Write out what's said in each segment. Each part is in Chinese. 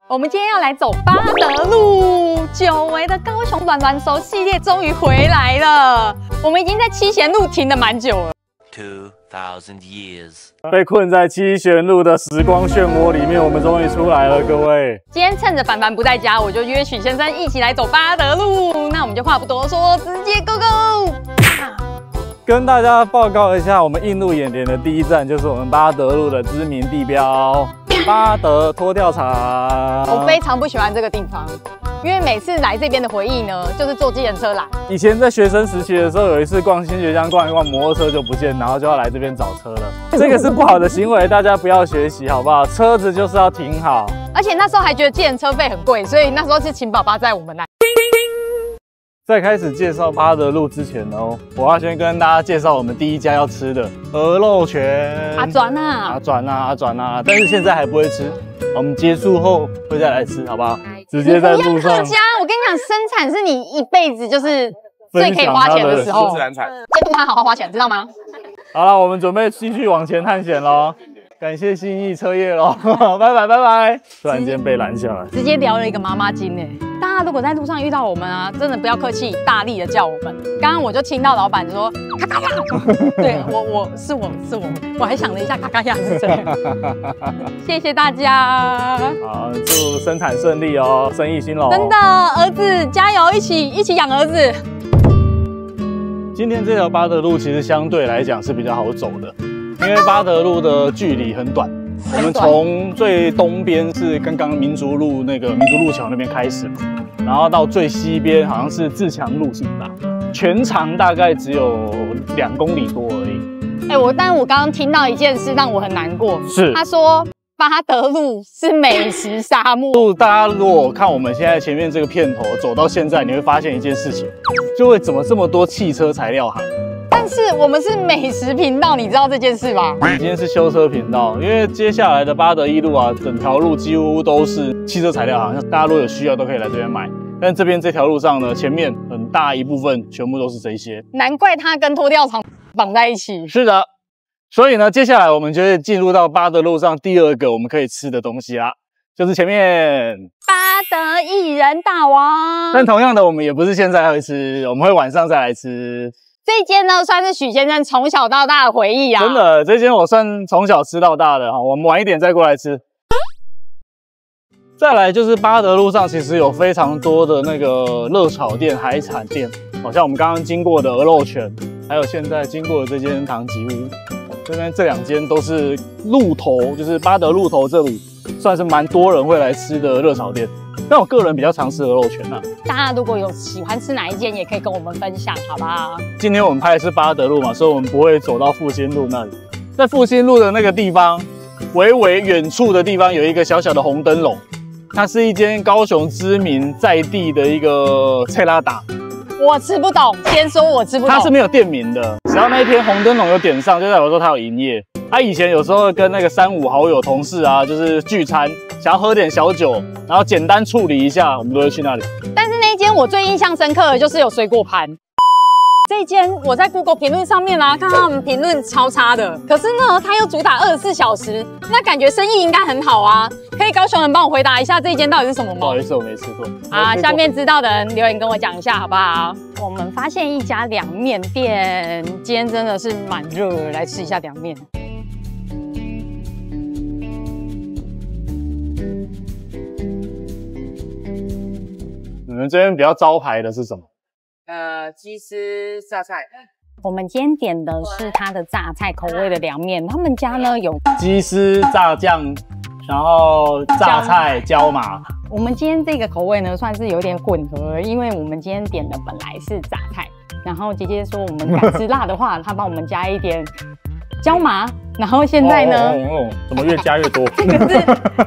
我們今天要來走八德路，久違的高雄暖暖手系列終於回來了。我們已經在七賢路停了蠻久了。2000 years， 被困在七賢路的時光漩渦裡面，我們終於出來了，各位。今天趁着凡凡不在家，我就約許先生一起來走八德路。那我們就話不多說，直接 go go！ 跟大家報告一下，我们映入眼簾的第一站就是我們八德路的知名地標八德拖吊場。我非常不喜歡這個地方，因為每次來這邊的回憶呢，就是坐計程車來。以前在學生時期的時候，有一次逛新學江逛一逛，摩托車就不見，然後就要來這邊找車了。這個是不好的行為，大家不要學習，好不好？車子就是要停好。而且那時候還覺得計程車費很貴，所以那時候是請爸爸載我們來。在開始介紹八德路之前呢，我要先跟大家介紹我們第一家要吃的鵝肉泉。阿轉啊！但是現在還不會吃，我們結束後會再來吃，好不好？直接在路上。客家，我跟你講，生產是你一輩子就是最可以花錢的時候。自然產，監督他好好花錢，知道嗎？好了，我們準備繼續往前探險嘍。感謝信義車業嘍，拜拜！突然間被攔下來，直接聊了一個媽媽經哎。大家如果在路上遇到我們啊，真的不要客氣，大力的叫我們。剛剛我就聽到老闆說咔咔呀，對我還想了一下咔咔呀是誰。謝謝大家。好，祝生產順利哦，生意興隆。真的，兒子加油，一起養兒子。今天這條八德路其實相對來講是比較好走的。因為八德路的距離很短，我們從最東邊是剛剛民族路橋那邊開始，然後到最西邊好像是自強路是吧？全長大概只有2公里多而已。但我剛剛聽到一件事讓我很難過，是他說八德路是美食沙漠。大家如果看我們現在前面這個片頭走到現在，你會發現一件事情，就會怎麼這麼多汽車材料行？但是我們是美食頻道，你知道這件事吧？今天是修車頻道，因為接下來的八德一路啊，整條路幾乎都是汽車材料行，大家如果有需要都可以來這邊買。但這邊這條路上呢，前面很大一部分全部都是這些，難怪它跟拖吊場綁在一起。是的，所以呢，接下來我們就會進入到八德路上第2個我們可以吃的東西啦，就是前面八德薏仁大王。但同樣的，我們也不是現在會吃，我們會晚上再來吃。這間呢，算是許先生從小到大的回憶啊！真的，這間我算從小吃到大的哈。我們晚一點再過來吃。再來就是八德路上其實有非常多的那個熱炒店、海產店，好像我們剛剛經過的鵝肉泉，還有現在經過的這間唐吉屋，這邊這2間都是路頭，就是八德路頭這裡算是蠻多人會來吃的熱炒店。但我個人比較常吃鵝肉泉啊。大家如果有喜歡吃哪一間，也可以跟我們分享，好不好？今天我們拍的是八德路嘛，所以我們不會走到復興路那裡。在復興路的那個地方，微微遠處的地方有一個小小的紅燈籠，它是一間高雄知名在地的一個菜拉達。我吃不懂，先說我吃不懂。它是沒有店名的，只要那一天紅燈籠有點上，就代表說它有營業。他以前有時候跟那個3、5好友、同事啊，就是聚餐，想要喝點小酒，然後簡單處理一下，我們都會去那裡。但是那一間我最印象深刻的就是有水果盤。這一間我在 Google 評論上面啊，看到他們評論超差的，可是呢，它又主打24小時，那感覺生意應該很好啊。可以高雄人幫我回答一下這一間到底是什麼嗎？不好意思，我沒吃過。啊，下面知道的人留言跟我講一下好不好？我們發現一家涼麵店，今天真的是蠻熱的，來吃一下涼麵。你們這邊比較招牌的是什麼？雞絲榨菜。我們今天點的是它的榨菜口味的涼麵，他們家呢有雞絲炸醬，然後榨菜椒麻。我們今天這個口味呢算是有點混合，因為我們今天點的本來是榨菜，然後姐姐說我們敢吃辣的話，她幫我們加一點椒麻，然後現在呢，怎麼越加越多？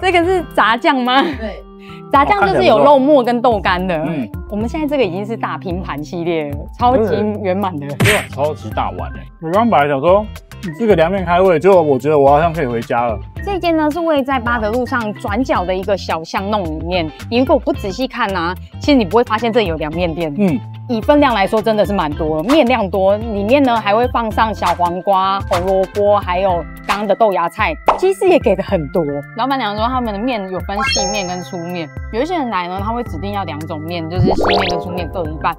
這個是炸醬嗎？對。炸醬就是有肉末跟豆乾的。我們現在這個已經是大拼盤系列了，超級圓滿的，對，超級大碗哎！我剛本來想說這個涼麵開胃，結果我覺得我好像可以回家了。這間呢是位在八德路上轉角的一個小巷弄裡面，你如果不仔細看啊，其實你不會發現這裡有涼麵店。以分量來說真的是蠻多，麵量多，裡面呢還會放上小黃瓜、紅蘿蔔，還有剛剛的豆芽菜，雞絲也給的很多。老闆娘說他們的麵有分細麵跟粗麵，有一些人來呢，他會指定要2種麵，就是細麵跟粗麵各一半。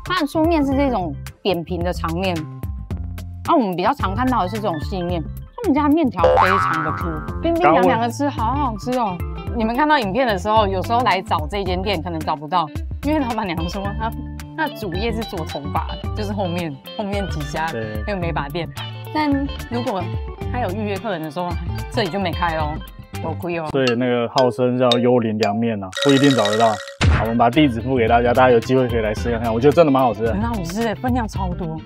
它的粗麵是這種扁平的長麵，那我們比較常看到的是這種細麵。他們家的麵條非常的 Q， 冰冰涼涼的吃，好好吃哦。你們看到影片的時候，有時候來找這間店可能找不到，因為老闆娘說她主業是做頭髮的，就是後面幾家那個美髮店。但如果他有預約客人的時候，這裡就沒開哦，有虧哦。所以那個號稱叫幽靈涼麵啊，不一定找得到。好，我們把地址附給大家，大家有機會可以來試看看。我覺得真的蠻好吃的，很好吃，分量超多。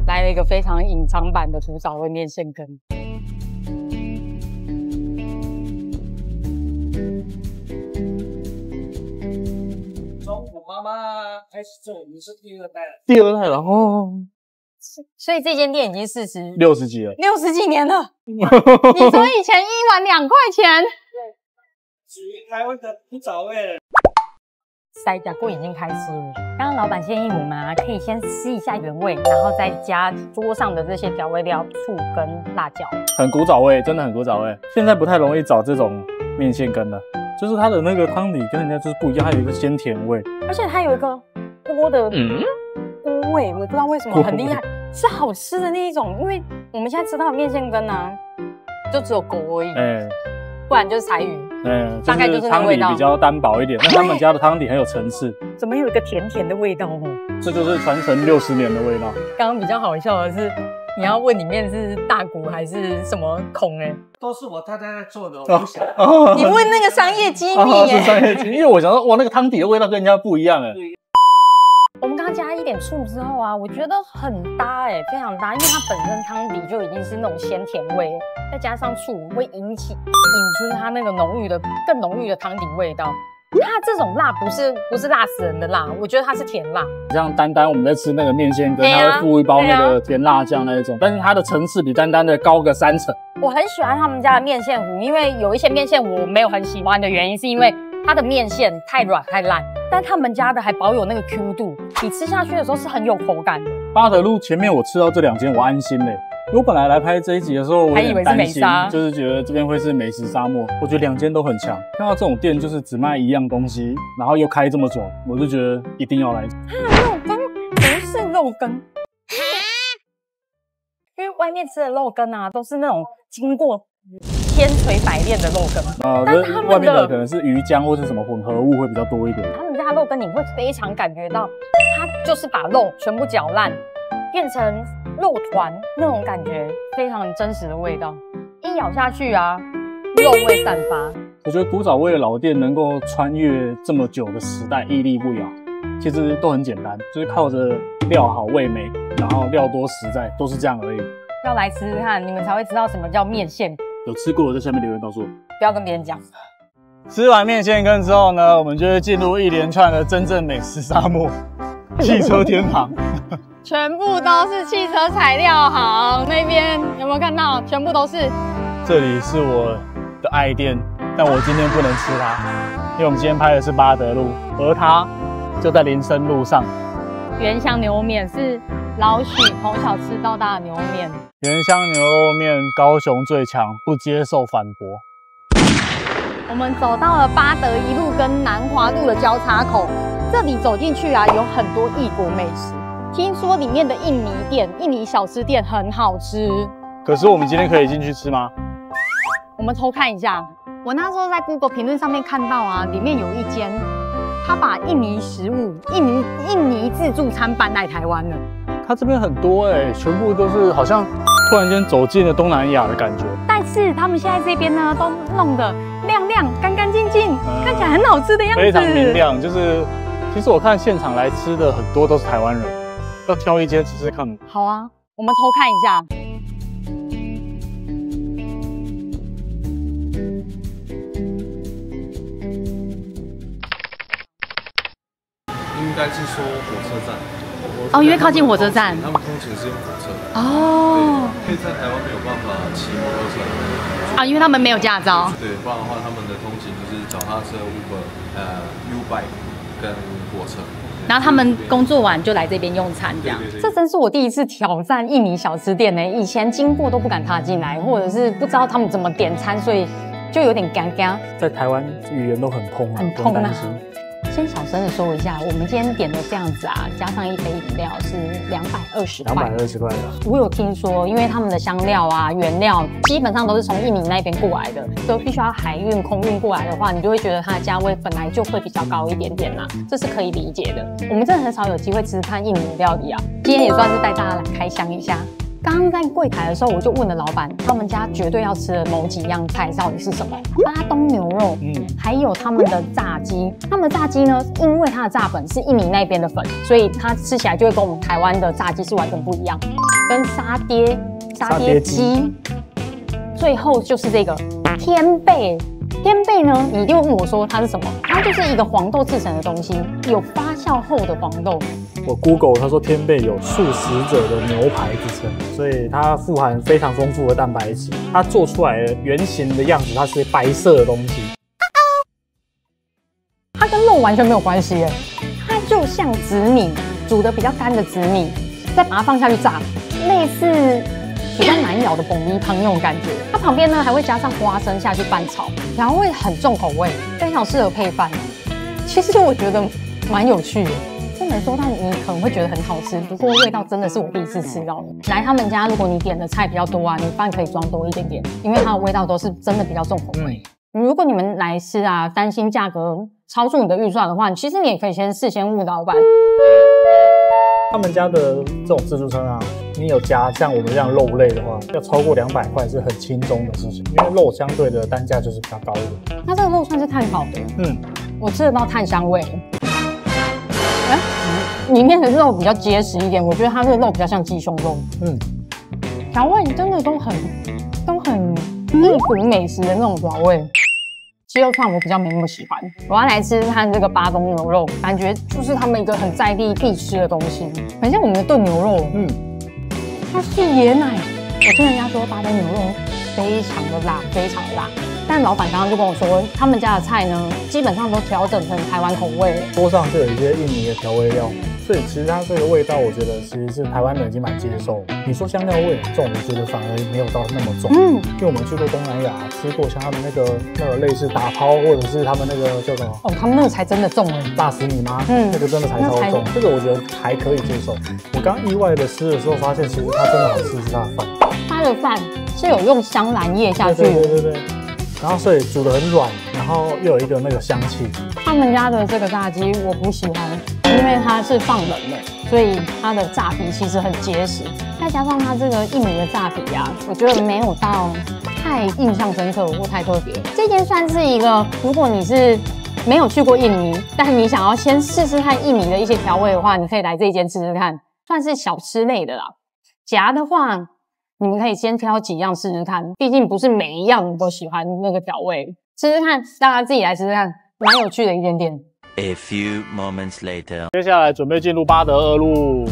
來了一個非常隱藏版的土嫂味面線羹。从我媽媽開始做，你是第2代了。第2代了哦。所以這間店已經60幾了，60幾年了。你說以前1碗2塊錢，對，屬於台灣的土嫂味了。塞甲鍋已經開吃了。剛剛老闆建議我們啊，可以先吃一下原味，然後再加桌上的這些調味料，醋跟辣椒。很古早味，真的很古早味。现在不太容易找這種麵線羹了，就是它的那個湯底跟人家就是不一樣，它有一個鮮甜味，而且它有一個鍋的鍋味，我不知道為什麼很厲害，是好吃的那一種。因為我們現在吃到的麵線羹啊，就只有鍋而已，不然就是柴魚。大概就是那個味道，湯底比較單薄一點，但他們家的湯底很有層次。怎麼有一個甜甜的味道哦？這就是傳承60年的味道。剛剛比較好笑的是，你要問裡面是大骨還是什麼孔都是我太太在做的，我不想。你問那個商業機密是商業機密，因為我想說，哇，那個湯底的味道跟人家不一樣我們剛剛加一點醋之後啊，我覺得很搭非常搭，因為它本身湯底就已經是那種鮮甜味，再加上醋會引出它那個更濃郁的湯底味道。它這種辣不是辣死人的辣，我覺得它是甜辣。像丹丹我們在吃那個麵線羹，它會附一包那個甜辣醬那一種，但是它的層次比丹丹的高個3層。我很喜歡他們家的麵線糊，因為有一些麵線糊我沒有很喜歡的原因，是因為它的麵線太軟太爛，但他們家的還保有那個 Q 度，你吃下去的時候是很有口感的。八德路前面我吃到這2間，我安心嘞。我本來來拍這一集的時候，我有點擔心，就是覺得這邊會是美食沙漠。我覺得2間都很強。看到這種店就是只賣一樣東西，然後又開這麼久，我就覺得一定要來。肉羹不是肉羹，因為外面吃的肉羹啊，都是那種經過千錘百煉的肉羹。但他們外面的可能是魚漿或是什麼混合物會比較多一點。他們家肉羹你會非常感覺到，它就是把肉全部攪爛，變成肉團那種感覺，非常真實的味道。一咬下去啊，肉味散發。我覺得古早味的老店能夠穿越這麼久的時代，屹立不搖，其實都很簡單，就是靠着料好味美，然後料多實在，都是這樣而已。要來吃吃看，你們才會知道什麼叫麵線。有吃過的在下面留言告訴我，不要跟別人講。吃完麵線羹之後呢，我們就會進入一連串的真正美食沙漠——汽車天堂。全部都是汽車材料行，那邊有沒有看到？全部都是。這裡是我的愛店，但我今天不能吃它，因為我們今天拍的是八德路，而它就在林森路上。原香牛肉麵是老許從小吃到大的牛肉麵。原香牛肉麵，高雄最強，不接受反駁。我們走到了八德一路跟南華路的交叉口，這裡走進去啊，有很多異國美食。聽說裡面的印尼小吃店很好吃。可是我們今天可以進去吃嗎？我們偷看一下。我那時候在 Google 評論上面看到啊，裡面有一間，他把印尼食物、印尼自助餐搬來台灣了。它這邊很多全部都是好像突然間走進了東南亞的感覺。但是他們現在這邊呢，都弄得亮亮、乾乾淨淨，看起來很好吃的樣子。非常明亮，就是其實我看現場來吃的很多都是台灣人，要挑一間吃吃看。好啊，我們偷看一下。应该是說火車站。哦，因為靠近火車站。他們通勤是用火車。哦。對，可以在台灣沒有辦法騎摩托車。啊，因為他們沒有駕照。對，不然的話他們的通勤就是腳踏車、Uber、U-Bike 跟火車。對，然後他們工作完就來這邊用餐，這樣。這真是我第一次挑戰印尼小吃店呢，以前經過都不敢踏進來，或者是不知道他們怎麼點餐，所以就有點尷尬。在台灣語言都很通啊，很通啊。先小聲的說一下，我們今天點的這樣子啊，加上一杯飲料是220塊。220塊的。我有聽說，因為他們的香料啊、原料基本上都是從印尼那邊過來的，所以必須要海運、空運過來的話，你就會覺得它的價位本來就會比較高一點點啦，這是可以理解的。我們真的很少有機會吃看印尼的料理啊，今天也算是帶大家來開箱一下。剛剛在櫃檯的時候，我就問了老闆，他們家絕對要吃的某幾樣菜到底是什麼？巴東牛肉，還有他們的炸雞。他們的炸雞呢，因為它的炸粉是印尼那邊的粉，所以它吃起來就會跟我們台灣的炸雞是完全不一樣。跟沙爹雞，最後就是這個天貝。天貝呢，你一定會問我說它是什麼？它就是一個黃豆製成的東西，有發酵後的黃豆。我 Google 他說天貝有素食者的牛排之稱，所以它富含非常豐富的蛋白質。它做出來的圓形的樣子，它是白色的東西。它跟肉完全沒有關係耶，它就像紫米煮的比較乾的紫米，再把它放下去炸，類似比較難咬的鳳梨湯那種感覺。它旁邊呢還會加上花生下去拌炒，調味很重口味，非常適合配飯。其實我覺得蠻有趣的。不能說，但你可能會覺得很好吃，不過味道真的是我第一次吃到的。來他們家，如果你點的菜比較多啊，你飯可以裝多一點點，因為它的味道都是真的比較重口味。如果你們來吃啊，擔心價格超出你的預算的話，其實你也可以事先問老闆。他們家的這種自助餐啊，你有加像我們這樣肉類的話，要超過200塊是很輕鬆的事情，因為肉相對的單價就是比較高一點。它這個肉算是炭烤的，我吃得到炭香味。裡面的肉比較結實一點，我覺得它這個肉比較像雞胸肉。調味真的都很異國美食的那種調味。雞肉串我比較沒那麼喜歡，我要來吃看這個巴東牛肉，感覺就是他們一個很在地必吃的東西，很像我們的燉牛肉。它是椰奶，我聽人家說巴東牛肉非常的辣，非常的辣。但老闆剛刚就跟我說，他們家的菜呢，基本上都調整成台灣口味，桌上就有一些印尼的調味料，所以其實它這個味道，我覺得其實是台灣人已經蠻接受。你說香料味很重，我覺得反而沒有到那麼重。因為我們去過東南亞，吃過像他們那個類似打拋，或者是他們那個叫什麼？哦，他們那個才真的重哎，辣死你媽！那個真的才超重，這個我覺得還可以接受。我剛意外的吃的時候，發現其實它真的好吃是它的飯，它的飯是有用香蘭葉下去的，對。然後所以煮得很軟，然後又有一個那個香氣。他們家的這個炸雞我不喜歡，因為它是放冷的，所以它的炸皮其實很結實。再加上它這個印尼的炸皮啊，我覺得沒有到太印象深刻或太特別。這間算是一個，如果你是沒有去過印尼，但你想要先試試看印尼的一些調味的話，你可以來這間吃吃看，算是小吃類的啦。夾的話，你們可以先挑幾樣試試看，畢竟不是每一樣你都喜歡那個調味，試試看，大家自己來試試看，蠻有趣的一點點。A few moments later， 接下來準備進入巴德二路。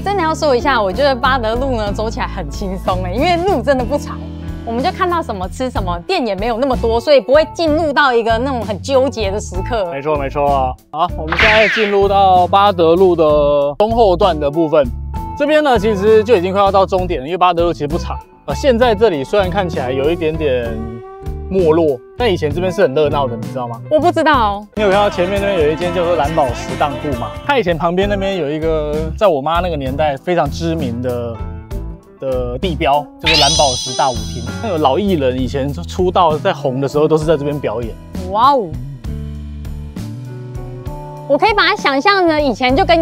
真的要說一下，我覺得巴德路呢走起來很輕鬆因為路真的不長，我們就看到什麼吃什麼，店也沒有那麼多，所以不會進入到一個那種很糾結的時刻。沒錯啊。好，我們現在進入到巴德路的中後段的部分。這邊呢，其實就已經快要到終點了，因為巴德路其實不長。現在這裡雖然看起來有一點點沒落，但以前這邊是很熱鬧的，你知道嗎？我不知道。你有看到前面那邊有一間叫做藍寶石當鋪嗎？它以前旁邊那邊有一個，在我媽那個年代非常知名的地標，就是藍寶石大舞廳。那個老藝人以前出道在紅的時候，都是在這邊表演。哇哦！我可以把它想象呢，以前就跟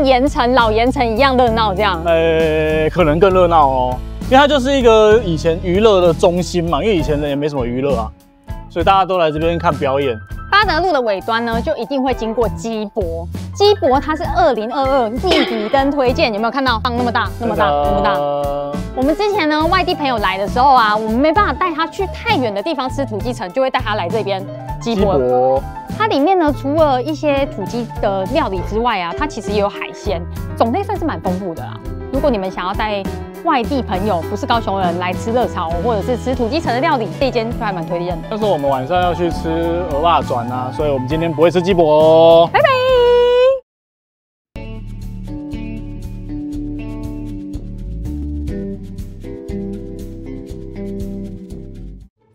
老鹽埕一樣熱鬧這樣。可能更熱鬧哦，因為它就是一個以前娛樂的中心嘛，因為以前人也沒什麼娛樂啊，所以大家都來這邊看表演。巴德路的尾端呢，就一定會經過基博。基博它是2022立體燈推薦，有沒有看到？放那麼大，那麼大，那麼大。我們之前呢，外地朋友來的時候啊，我們沒辦法帶他去太遠的地方吃土雞城，就會帶他來這邊基博。它裡面呢，除了一些土雞的料理之外啊，它其實也有海鮮，種類算是蠻豐富的啦。如果你們想要帶外地朋友，不是高雄人來吃熱炒，或者是吃土雞城的料理，這間就還蠻推薦的。但是我們晚上要去吃蚵仔轉啊，所以我們今天不會吃基博哦。拜拜。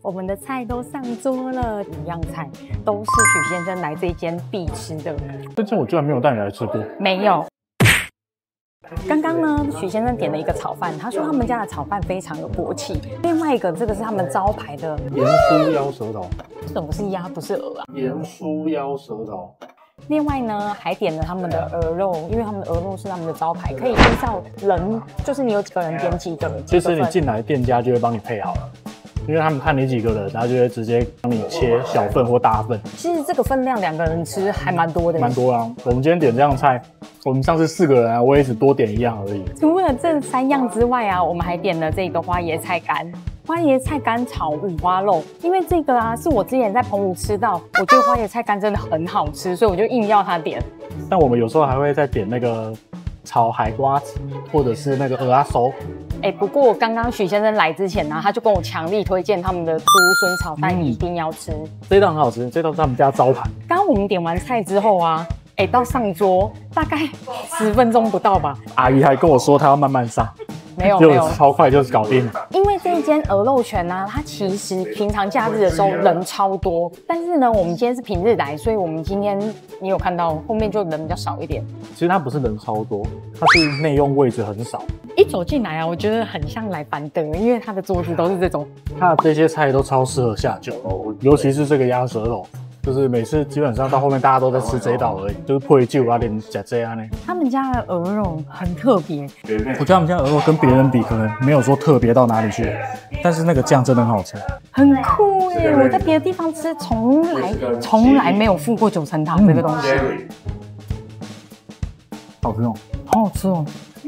我們的菜都上桌了，一樣菜都是許先生來這間必吃的。这我居然沒有帶你來吃過。沒有。剛剛呢，許先生點了一個炒飯，他說他們家的炒飯非常有鍋氣。另外一個，這個是他們招牌的鹽酥腰舌頭。什麼是鴨，不是鵝啊？鹽酥腰舌頭。另外呢，還點了他們的鵝肉，因為他們的鵝肉是他們的招牌，可以依照人，就是你有幾個人點幾個。其實你進來，店家就會幫你配好了。因為他們看你幾個人，然後就會直接幫你切小份或大份。其實這個分量2個人吃還蠻多的。蠻多啊！我們今天點這樣菜，我們上次4個人啊，我也只多點1樣而已。除了這3樣之外啊，我們還點了這個花椰菜乾。花椰菜乾炒五花肉，因為這個啊是我之前在澎湖吃到，我覺得花椰菜乾真的很好吃，所以我就硬要他點。但我們有時候還會再點那個炒海瓜子，或者是那個蚵仔酥。不過剛剛許先生來之前呢，他就跟我強力推薦他們的竹筍炒飯，一定要吃。這道很好吃，這道是他們家招牌。剛剛我們點完菜之後啊，到上桌大概10分鐘不到吧。阿姨還跟我說她要慢慢上，沒有，超快就是搞定了。因為這一間鵝肉泉啊，它其實平常假日的時候人超多，但是呢，我們今天是平日來，所以我們今天你有看到後面就人比較少一點。其實它不是人超多，它是內用位置很少。一走進來啊，我覺得很像來凡德，因為它的桌子都是這種。它的這些菜都超適合下酒，尤其是這個鴨舌頭。就是每次基本上到後面大家都在吃這一道而已，就是配酒啊，連吃這樣呢。他們家的鵝肉很特別，我覺得他們家鵝肉跟別人比可能沒有說特別到哪裡去，但是那個醬真的很好吃，很酷耶！我在別的地方吃從來沒有附過9層塔這個東西，好吃哦，好好吃哦。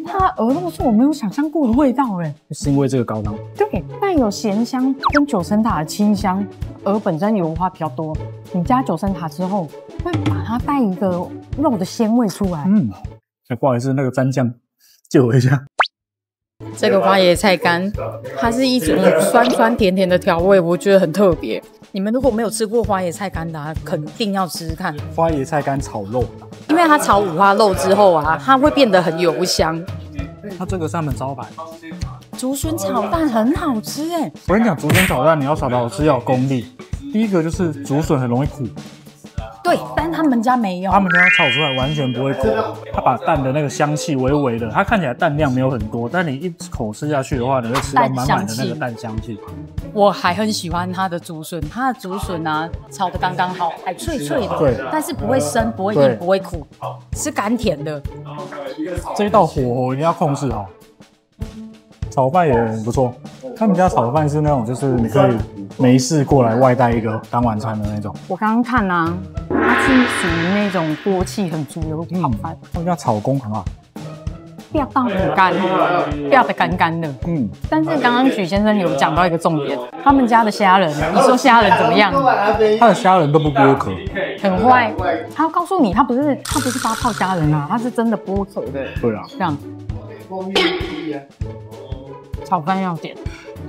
它鵝肉是我沒有想象過的味道哎，是因為這個高湯，對，帶有鹹香跟9層塔的清香。鵝本身油花比較多，你加9層塔之後，會把它帶一個肉的鮮味出來。不好意思，那個蘸醬借我一下。這個花椰菜乾，它是一種酸酸甜甜的調味，我覺得很特別。你們如果沒有吃過花椰菜乾的，肯定要試試看。花椰菜乾炒肉，因為它炒五花肉之後啊，它會變得很油香。它這個是他們招牌，竹筍炒蛋很好吃哎！我跟你講，竹筍炒蛋你要炒得好吃要有功力。第一個就是竹筍很容易苦，對，但他們家沒有，他們家炒出來完全不會苦。他把蛋的那個香氣微微的，它看起來蛋量沒有很多，但你一口吃下去的話，你會吃到滿滿的那個蛋香氣。我還很喜歡它的竹筍，它的竹筍啊炒得剛剛好，還脆脆的，對，但是不會生，不會硬，不會苦，是甘甜的。這一道火候一定要控制好。炒飯也很不錯，他們家炒飯是那種就是你可以沒事過來外帶一個當晚餐的那種。我剛剛看啊，它是屬於那種鍋氣很足的炒飯。他們家炒工很好，料到很乾，料得乾乾的。但是剛剛許先生有講到一個重點，他們家的蝦仁，你說蝦仁怎麼樣？他的蝦仁都不剝殼，很壞。他要告訴你，他不是發泡蝦仁啊，他是真的剝殼的。對啊，這樣。炒飯要點，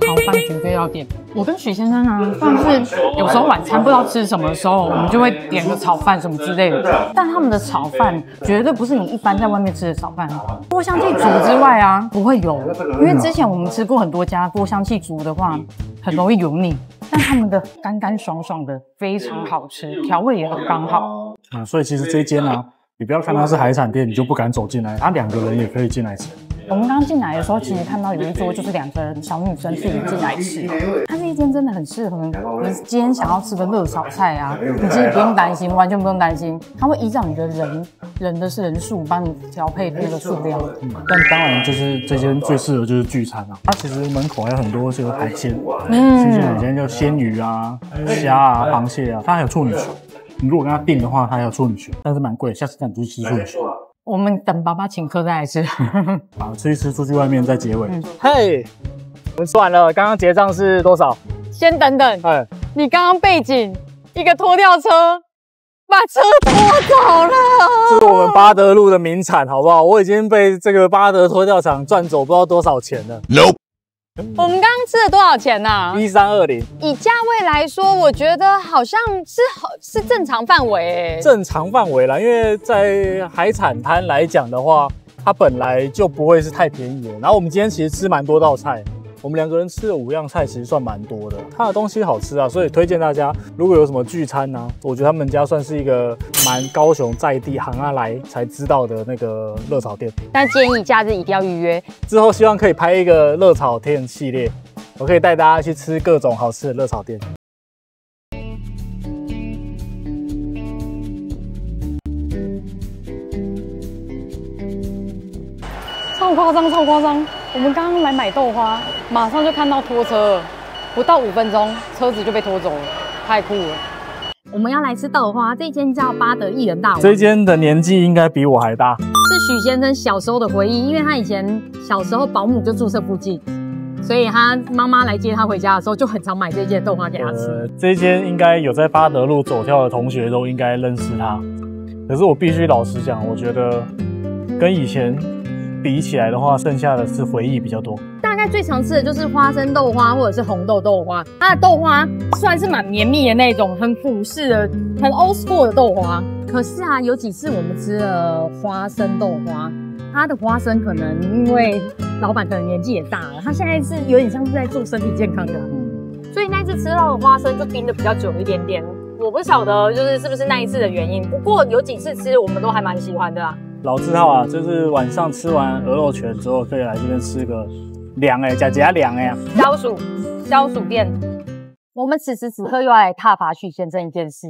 炒飯絕對要點。我跟許先生啊，但是有時候晚餐不知道吃什麼的時候，我們就會點個炒飯什麼之類的。但他們的炒飯絕對不是你一般在外面吃的炒飯，鍋香氣足之外啊，不會油。因為之前我們吃過很多家鍋香氣足的話，很容易油膩。但他們的乾乾爽爽的，非常好吃，調味也很剛好。所以其實這間啊，你不要看它是海產店，你就不敢走進來，它2個人也可以進來吃。我們剛剛進來的時候，其實看到有一桌就是2個人小女生自己進來吃。它這一間真的很適合你今天想要吃個熱炒菜啊，你其實不用擔心，完全不用擔心，它會依照你的人的人數幫你調配那個數量。但當然就是這間最適合就是聚餐啊。它其實門口還有很多就是海鮮，新鮮海鮮就鮮魚啊、蝦啊、螃蟹啊，它還有處女鱈。你如果跟他訂的話，它還有處女鱈，但是蠻貴，下次帶你去吃處女鱈。我們等爸爸請客再來吃。好，吃一吃，出去外面再結尾。嘿，我們吃完了，剛剛結賬是多少？先等等，你剛剛背景一個拖吊車把車拖走了，這是我們八德路的名產，好不好？我已經被這個八德拖吊場賺走不知道多少錢了。No。我們剛剛吃了多少錢啊？1320。以價位來說，我覺得好像是正常範圍。正常範圍啦，因為在海產攤來講的話，它本來就不會是太便宜的。然後我們今天其實吃蠻多道菜，我們2個人吃了5樣菜，其實算蠻多的。它的東西好吃啊，所以推薦大家，如果有什麼聚餐啊，我覺得他們家算是一個蠻高雄在地行啊來才知道的那個熱炒店。但建議假日一定要預約。之後希望可以拍一個熱炒店系列，我可以帶大家去吃各種好吃的熱炒店。超誇張，超誇張！我們剛剛來買豆花，馬上就看到拖車了，不到5分鐘，車子就被拖走了，太酷了。我們要來吃豆花，這間叫巴德薏仁大王。這間的年紀應該比我還大，是許先生小時候的回憶，因為他以前小時候保姆就住這附近，所以他媽媽來接他回家的時候，就很常買這間豆花給他吃。這間應該有在八德路走跳的同學都應該認識他，可是我必須老實講，我覺得跟以前比起來的話，剩下的是回憶比較多。大概最常吃的就是花生豆花或者是紅豆豆花。它的豆花算是蠻綿密的那種，很腐式的、很 old school 的豆花。可是啊，有幾次我們吃了花生豆花，它的花生可能因為老闆可能年紀也大了，他現在是有點像是在做身體健康的，所以那次吃到的花生就冰得比較久一點點。我不曉得是不是那一次的原因，不過有幾次吃我們都還蠻喜歡的啊。老字號啊，就是晚上吃完鵝肉拳之後，可以來這邊吃個涼加涼呀。消暑店。我們此時此刻又要來撻伐許先生一件事，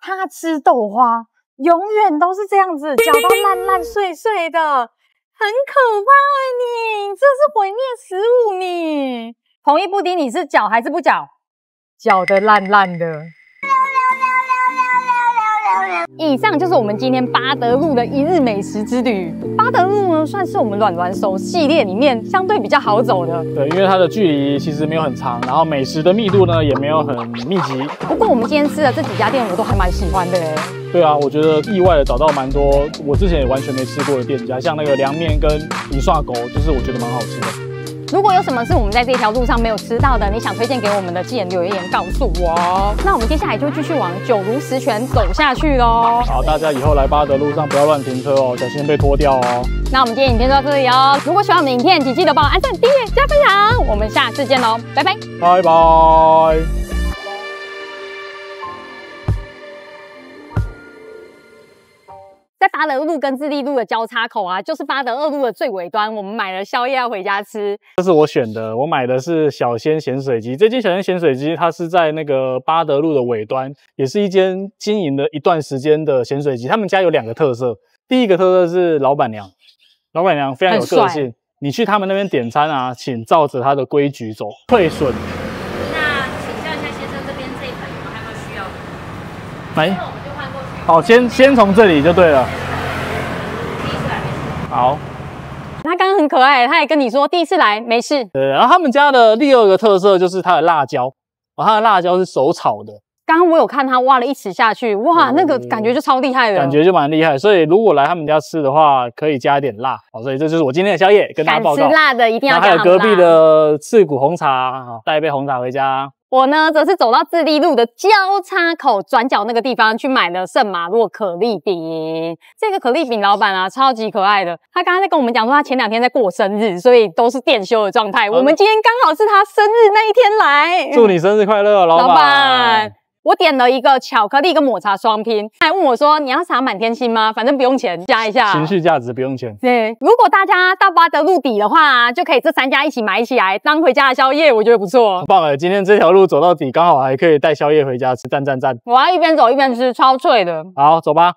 他吃豆花永遠都是這樣子，嚼到爛爛碎碎的，很可怕你，這是毀滅食物你。弘毅布丁，你是嚼還是不嚼？嚼得爛爛的。以上就是我們今天八德路的一日美食之旅。八德路呢，算是我們軟軟手系列裡面相對比較好走的。对，因為它的距離其實沒有很長，然後美食的密度呢也沒有很密集。不過我們今天吃的這幾家店，我都還蠻喜歡的耶。對啊，我覺得意外的找到蠻多我之前也完全沒吃過的店家，像那個涼麵跟米刷狗，就是我覺得蠻好吃的。如果有什麼是我們在這條路上沒有吃到的，你想推薦給我們的，記得留言告訴我。那我們接下來就繼續往九如十全走下去咯。好，大家以後來八德路上不要亂停車哦，小心被拖掉哦。那我們今天影片就到這裡哦。如果喜歡我們的影片，請記得幫我按讚、訂閱、加分享。我們下次見嘍，拜拜，拜拜。在八德路跟自立路的交叉口啊，就是八德二路的最尾端。我們買了宵夜要回家吃，這是我選的。我買的是小鮮鹹水雞。這間小鮮鹹水雞，它是在那個八德路的尾端，也是一間經營了一段時間的鹹水雞。他們家有2個特色，第一個特色是老闆娘，老闆娘非常有個性。你去他們那邊點餐啊，請照着他的規矩走，退損。那請教一下先生，這邊這一盤有沒有還有需要的？來。好，先從這裡就對了。第一次來沒事。好。他剛剛很可愛，他也跟你說第一次來沒事。對，然後他們家的第2個特色就是它的辣椒，它的辣椒是手炒的。剛剛我有看他挖了1匙下去，哇，那個感覺就超厲害的，感覺就蠻厲害。所以如果來他們家吃的話，可以加一點辣。好，所以這就是我今天的宵夜，跟大家報告。敢吃辣的一定要加。還有隔壁的刺骨紅茶，帶一杯紅茶回家。我呢，則是走到自立路的交叉口轉角那個地方去買了聖馬洛可麗餅。這個可麗餅老闆啊，超級可愛的。他剛剛在跟我們講說，他前2天在過生日，所以都是店休的狀態。我們今天剛好是他生日那一天來，祝你生日快樂，老闆。我點了一個巧克力跟抹茶雙拼，他還問我說：“你要撒滿天星嗎？反正不用錢，加一下。”情緒價值不用錢。對，如果大家到八德路底的話，就可以這3家一起買起來當回家的宵夜，我覺得不錯。很棒哎，今天這條路走到底，剛好還可以帶宵夜回家吃，讚讚讚！我要一邊走一邊吃，超脆的。好，走吧。